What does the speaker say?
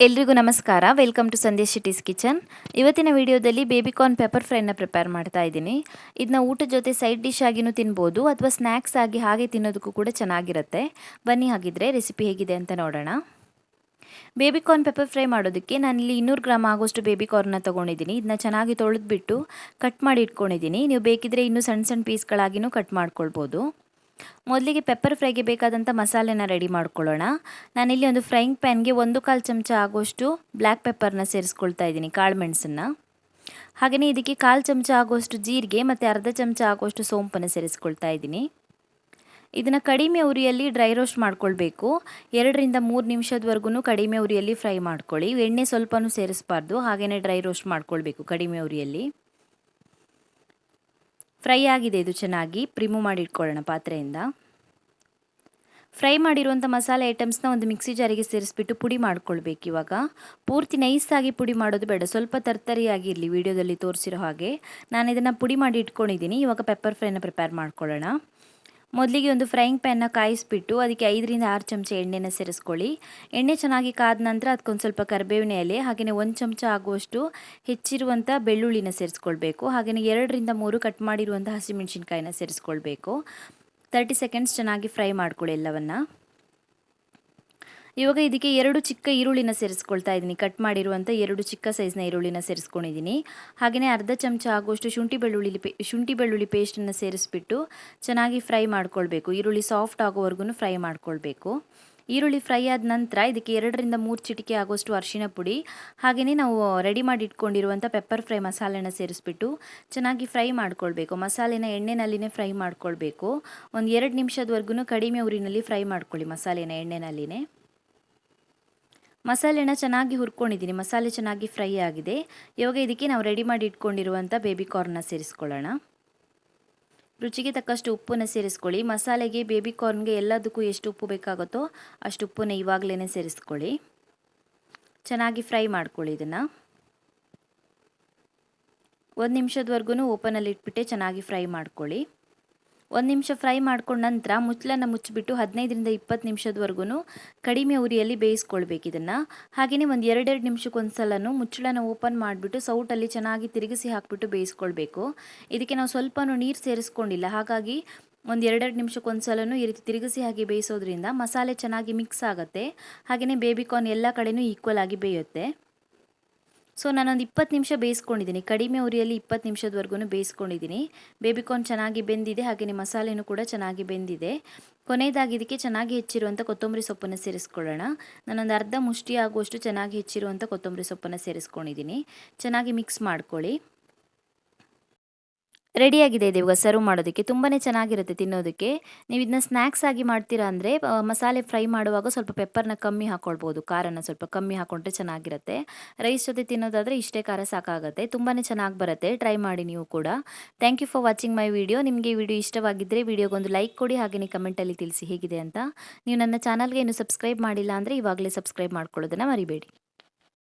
ಎಲ್ರಿಗೂ ನಮಸ್ಕಾರ. Welcome to Sandesh Shetty's kitchen. ಇವತ್ತಿನ ವಿಡಿಯೋದಲ್ಲಿ ಬೇಬಿಕಾರ್ನ್ ಪೆಪ್ಪರ್ ಫ್ರೈನ ಪ್ರಿಪೇರ್ ಮಾಡ್ತಾ ಇದ್ದೀನಿ. ಇದನ್ನ ಊಟದ ಜೊತೆ ಸೈಡ್ ಡಿಶ್ ಆಗಿನೂ ತಿನ್ಬೋದು ಅಥವಾ ಸ್ನ್ಯಾಕ್ಸ್ ಆಗಿ ಹಾಗೆ ತಿನ್ನೋದಕ್ಕೂ ಕೂಡ ಚೆನ್ನಾಗಿರುತ್ತೆ. ಬನ್ನಿ ಹಾಗಿದ್ರೆ ರೆಸಿಪಿ ಹೇಗಿದೆ ಅಂತ ನೋಡೋಣ. ಬೇಬಿಕಾರ್ನ್ ಪೆಪ್ಪರ್ ಫ್ರೈ ಮಾಡೋದಕ್ಕೆ ನಾನಿಲ್ಲಿ 200 ಗ್ರಾಮ್ ಆಗೋಷ್ಟು ಬೇಬಿಕಾರ್ನ್ನ ತೊಗೊಂಡಿದ್ದೀನಿ. ಇದನ್ನ ಚೆನ್ನಾಗಿ ತೊಳೆದ್ಬಿಟ್ಟು ಕಟ್ ಮಾಡಿ ಇಟ್ಕೊಂಡಿದ್ದೀನಿ. ನೀವು ಬೇಕಿದ್ರೆ ಇನ್ನೂ ಸಣ್ಣ ಸಣ್ಣ ಪೀಸ್ಗಳಾಗಿನೂ ಕಟ್ ಮಾಡ್ಕೊಳ್ಬೋದು. ಮೊದಲಿಗೆ ಪೆಪ್ಪರ್ ಫ್ರೈಗೆ ಬೇಕಾದಂಥ ಮಸಾಲೆನ ರೆಡಿ ಮಾಡ್ಕೊಳ್ಳೋಣ. ನಾನಿಲ್ಲಿ ಒಂದು ಫ್ರೈಯಿಂಗ್ ಪ್ಯಾನ್ಗೆ 1/4 ಚಮಚ ಆಗೋಷ್ಟು ಬ್ಲ್ಯಾಕ್ ಪೆಪ್ಪರ್ನ ಸೇರಿಸ್ಕೊಳ್ತಾ ಇದ್ದೀನಿ, ಕಾಳು ಮೆಣಸನ್ನು. ಹಾಗೆಯೇ ಇದಕ್ಕೆ 1/4 ಚಮಚ ಆಗೋಷ್ಟು ಜೀರಿಗೆ ಮತ್ತು ಅರ್ಧ ಚಮಚ ಆಗೋಷ್ಟು ಸೋಂಪನ್ನು ಸೇರಿಸ್ಕೊಳ್ತಾ ಇದ್ದೀನಿ. ಇದನ್ನು ಕಡಿಮೆ ಉರಿಯಲ್ಲಿ ಡ್ರೈ ರೋಸ್ಟ್ ಮಾಡ್ಕೊಳ್ಬೇಕು. 2 ರಿಂದ 3 ನಿಮಿಷದವರೆಗೂ ಕಡಿಮೆ ಉರಿಯಲ್ಲಿ ಫ್ರೈ ಮಾಡ್ಕೊಳ್ಳಿ. ಎಣ್ಣೆ ಸ್ವಲ್ಪನೂ ಸೇರಿಸಬಾರ್ದು, ಹಾಗೆಯೇ ಡ್ರೈ ರೋಸ್ಟ್ ಮಾಡ್ಕೊಳ್ಬೇಕು ಕಡಿಮೆ ಉರಿಯಲ್ಲಿ. ಫ್ರೈ ಆಗಿದೆ ಇದು ಚೆನ್ನಾಗಿ. ರಿಮೂವ್ ಮಾಡಿ ಇಟ್ಕೊಳ್ಳೋಣ ಪಾತ್ರೆಯಿಂದ. ಫ್ರೈ ಮಾಡಿರುವಂಥ ಮಸಾಲೆ ಐಟಮ್ಸ್ನ ಒಂದು ಮಿಕ್ಸಿ ಜಾರಿಗೆ ಸೇರಿಸ್ಬಿಟ್ಟು ಪುಡಿ ಮಾಡ್ಕೊಳ್ಬೇಕು. ಇವಾಗ ಪೂರ್ತಿ ನೈಸಾಗಿ ಪುಡಿ ಮಾಡೋದು ಬೇಡ, ಸ್ವಲ್ಪ ತರ್ತರಿಯಾಗಿರಲಿ ವಿಡಿಯೋದಲ್ಲಿ ತೋರಿಸಿರೋ ಹಾಗೆ. ನಾನು ಇದನ್ನು ಪುಡಿ ಮಾಡಿ ಇಟ್ಕೊಂಡಿದ್ದೀನಿ. ಇವಾಗ ಪೆಪ್ಪರ್ ಫ್ರೈನ ಪ್ರಿಪೇರ್ ಮಾಡ್ಕೊಳ್ಳೋಣ. ಮೊದಲಿಗೆ ಒಂದು ಫ್ರೈಯಿಂಗ್ ಪ್ಯಾನ್ನ ಕಾಯಿಸ್ಬಿಟ್ಟು ಅದಕ್ಕೆ 5 ರಿಂದ 6 ಚಮಚ ಎಣ್ಣೆನ ಸೇರಿಸ್ಕೊಳ್ಳಿ. ಎಣ್ಣೆ ಚೆನ್ನಾಗಿ ಕಾದ ನಂತರ ಅದಕ್ಕೊಂದು ಸ್ವಲ್ಪ ಕರಿಬೇವಿನ ಎಲೆ, ಹಾಗೆಯೇ 1 ಚಮಚ ಆಗುವಷ್ಟು ಹೆಚ್ಚಿರುವಂಥ ಬೆಳ್ಳುಳ್ಳಿನ ಸೇರಿಸ್ಕೊಳ್ಬೇಕು. ಹಾಗೆಯೇ 2 ರಿಂದ 3 ಕಟ್ ಮಾಡಿರುವಂಥ ಹಸಿಮೆಣಸಿನ್ಕಾಯಿನ ಸೇರಿಸ್ಕೊಳ್ಬೇಕು. 30 ಸೆಕೆಂಡ್ಸ್ ಚೆನ್ನಾಗಿ ಫ್ರೈ ಮಾಡ್ಕೊಳ್ಳಿ ಎಲ್ಲವನ್ನು. ಇವಾಗ ಇದಕ್ಕೆ 2 ಚಿಕ್ಕ ಈರುಳ್ಳಿನ ಸೇರಿಸ್ಕೊಳ್ತಾ ಇದ್ದೀನಿ. ಕಟ್ ಮಾಡಿರುವಂಥ 2 ಚಿಕ್ಕ ಸೈಜ್ನ ಈರುಳ್ಳಿನ ಸೇರಿಸ್ಕೊಂಡಿದ್ದೀನಿ. ಹಾಗೆಯೇ ಅರ್ಧ ಚಮಚ ಆಗುವಷ್ಟು ಶುಂಠಿ ಬೆಳ್ಳುಳ್ಳಿ ಪೇಸ್ಟನ್ನು ಸೇರಿಸ್ಬಿಟ್ಟು ಚೆನ್ನಾಗಿ ಫ್ರೈ ಮಾಡ್ಕೊಳ್ಬೇಕು. ಈರುಳ್ಳಿ ಸಾಫ್ಟ್ ಆಗೋವರೆಗೂ ಫ್ರೈ ಮಾಡ್ಕೊಳ್ಬೇಕು. ಈರುಳ್ಳಿ ಫ್ರೈ ಆದ ನಂತರ ಇದಕ್ಕೆ 2 ರಿಂದ 3 ಚಿಟಿಕೆ ಆಗೋಷ್ಟು ಅರಿಶಿನ ಪುಡಿ, ಹಾಗೆಯೇ ನಾವು ರೆಡಿ ಮಾಡಿ ಇಟ್ಕೊಂಡಿರುವಂಥ ಪೆಪ್ಪರ್ ಫ್ರೈ ಮಸಾಲೆನ ಸೇರಿಸ್ಬಿಟ್ಟು ಚೆನ್ನಾಗಿ ಫ್ರೈ ಮಾಡ್ಕೊಳ್ಬೇಕು. ಮಸಾಲೆನ ಎಣ್ಣೆನಲ್ಲಿನೇ ಫ್ರೈ ಮಾಡ್ಕೊಳ್ಬೇಕು. ಒಂದು 2 ನಿಮಿಷದವರೆಗೂ ಕಡಿಮೆ ಉರಿನಲ್ಲಿ ಫ್ರೈ ಮಾಡ್ಕೊಳ್ಳಿ ಮಸಾಲೆನ ಎಣ್ಣೆನಲ್ಲಿನೇ. ಮಸಾಲೆನ ಚೆನ್ನಾಗಿ ಹುರ್ಕೊಂಡಿದ್ದೀನಿ. ಮಸಾಲೆ ಚೆನ್ನಾಗಿ ಫ್ರೈ ಆಗಿದೆ. ಇವಾಗ ಇದಕ್ಕೆ ನಾವು ರೆಡಿ ಮಾಡಿ ಇಟ್ಕೊಂಡಿರುವಂಥ ಬೇಬಿಕಾರ್ನ್ನ ಸೇರಿಸ್ಕೊಳ್ಳೋಣ. ರುಚಿಗೆ ತಕ್ಕಷ್ಟು ಉಪ್ಪನ್ನು ಸೇರಿಸ್ಕೊಳ್ಳಿ. ಮಸಾಲೆಗೆ ಬೇಬಿಕಾರ್ನ್ಗೆ ಎಲ್ಲದಕ್ಕೂ ಎಷ್ಟು ಉಪ್ಪು ಬೇಕಾಗುತ್ತೋ ಅಷ್ಟು ಉಪ್ಪನ್ನು ಇವಾಗಲೇ ಸೇರಿಸ್ಕೊಳ್ಳಿ. ಚೆನ್ನಾಗಿ ಫ್ರೈ ಮಾಡ್ಕೊಳ್ಳಿ. ಇದನ್ನು 1 ನಿಮಿಷದವರೆಗೂ ಓಪನಲ್ಲಿ ಇಟ್ಬಿಟ್ಟೆ ಚೆನ್ನಾಗಿ ಫ್ರೈ ಮಾಡ್ಕೊಳ್ಳಿ. 1 ನಿಮಿಷ ಫ್ರೈ ಮಾಡ್ಕೊಂಡ ನಂತರ ಮುಚ್ಚಳನ ಮುಚ್ಚಿಬಿಟ್ಟು 15 ರಿಂದ 20 ನಿಮಿಷದವರೆಗೂ ಕಡಿಮೆ ಉರಿಯಲ್ಲಿ ಬೇಯಿಸ್ಕೊಳ್ಬೇಕು ಇದನ್ನು. ಹಾಗೆಯೇ ಒಂದು 2 ನಿಮಿಷಕ್ಕೊಂದ್ಸಲನೂ ಮುಚ್ಚಳನ ಓಪನ್ ಮಾಡಿಬಿಟ್ಟು ಸೌಟಲ್ಲಿ ಚೆನ್ನಾಗಿ ತಿರುಗಿಸಿ ಹಾಕಿಬಿಟ್ಟು ಬೇಯಿಸ್ಕೊಳ್ಬೇಕು. ಇದಕ್ಕೆ ನಾವು ಸ್ವಲ್ಪನೂ ನೀರು ಸೇರಿಸ್ಕೊಂಡಿಲ್ಲ, ಹಾಗಾಗಿ ಒಂದು 2 ನಿಮಿಷಕ್ಕೊಂದ್ಸಲನೂ ಈ ರೀತಿ ತಿರುಗಿಸಿ ಹಾಕಿ ಬೇಯಿಸೋದ್ರಿಂದ ಮಸಾಲೆ ಚೆನ್ನಾಗಿ ಮಿಕ್ಸ್ ಆಗುತ್ತೆ. ಹಾಗೆಯೇ ಬೇಬಿಕಾರ್ನ್ ಎಲ್ಲ ಕಡೆಯೂ ಈಕ್ವಲ್ ಆಗಿ ಬೇಯುತ್ತೆ. ಸೊ ನಾನೊಂದು 20 ನಿಮಿಷ ಬೇಯಿಸ್ಕೊಂಡಿದ್ದೀನಿ. ಕಡಿಮೆ ಉರಿಯಲ್ಲಿ 20 ನಿಮಿಷದವರೆಗೂ ಬೇಯಿಸ್ಕೊಂಡಿದ್ದೀನಿ. ಬೇಬಿಕಾರ್ನ್ ಚೆನ್ನಾಗಿ ಬೆಂದಿದೆ, ಹಾಗೆಯೇ ಮಸಾಲೆನೂ ಕೂಡ ಚೆನ್ನಾಗಿ ಬೆಂದಿದೆ. ಕೊನೆಯದಾಗಿ ಇದಕ್ಕೆ ಚೆನ್ನಾಗಿ ಹೆಚ್ಚಿರುವಂಥ ಕೊತ್ತಂಬರಿ ಸೊಪ್ಪನ್ನು ಸೇರಿಸ್ಕೊಳ್ಳೋಣ. ನಾನೊಂದು ಅರ್ಧ ಮುಷ್ಟಿ ಆಗುವಷ್ಟು ಚೆನ್ನಾಗಿ ಹೆಚ್ಚಿರುವಂಥ ಕೊತ್ತಂಬರಿ ಸೊಪ್ಪನ್ನು ಸೇರಿಸ್ಕೊಂಡಿದ್ದೀನಿ. ಚೆನ್ನಾಗಿ ಮಿಕ್ಸ್ ಮಾಡ್ಕೊಳ್ಳಿ. ರೆಡಿಯಾಗಿದೆ ಇದು ಇವಾಗ ಸರ್ವ್ ಮಾಡೋದಕ್ಕೆ. ತುಂಬಾ ಚೆನ್ನಾಗಿರುತ್ತೆ ತಿನ್ನೋದಕ್ಕೆ. ನೀವು ಇದನ್ನ ಸ್ನ್ಯಾಕ್ಸ್ ಆಗಿ ಮಾಡ್ತೀರಾ ಅಂದರೆ ಮಸಾಲೆ ಫ್ರೈ ಮಾಡುವಾಗ ಸ್ವಲ್ಪ ಪೆಪ್ಪರ್ನ ಕಮ್ಮಿ ಹಾಕ್ಕೊಳ್ಬೋದು. ಖಾರನ ಸ್ವಲ್ಪ ಕಮ್ಮಿ ಹಾಕ್ಕೊಂಡ್ರೆ ಚೆನ್ನಾಗಿರುತ್ತೆ. ರೈಸ್ ಜೊತೆ ತಿನ್ನೋದಾದರೆ ಇಷ್ಟೇ ಖಾರ ಸಾಕಾಗುತ್ತೆ. ತುಂಬಾ ಚೆನ್ನಾಗಿ ಬರುತ್ತೆ. ಟ್ರೈ ಮಾಡಿ ನೀವು ಕೂಡ. Thank you for watching my video. ನಿಮಗೆ ಈ ವಿಡಿಯೋ ಇಷ್ಟವಾಗಿದ್ದರೆ ವಿಡಿಯೋಗೊಂದು ಲೈಕ್ ಕೊಡಿ, ಹಾಗೆಯೇ ಕಮೆಂಟಲ್ಲಿ ತಿಳಿಸಿ ಹೇಗಿದೆ ಅಂತ. ನೀವು ನನ್ನ ಚಾನಲ್ಗೆ ಇನ್ನೂ ಸಬ್ಸ್ಕ್ರೈಬ್ ಮಾಡಿಲ್ಲ ಅಂದರೆ ಇವಾಗಲೇ ಸಬ್ಸ್ಕ್ರೈಬ್ ಮಾಡ್ಕೊಳ್ಳೋದನ್ನು ಮರಿಬೇಡಿ.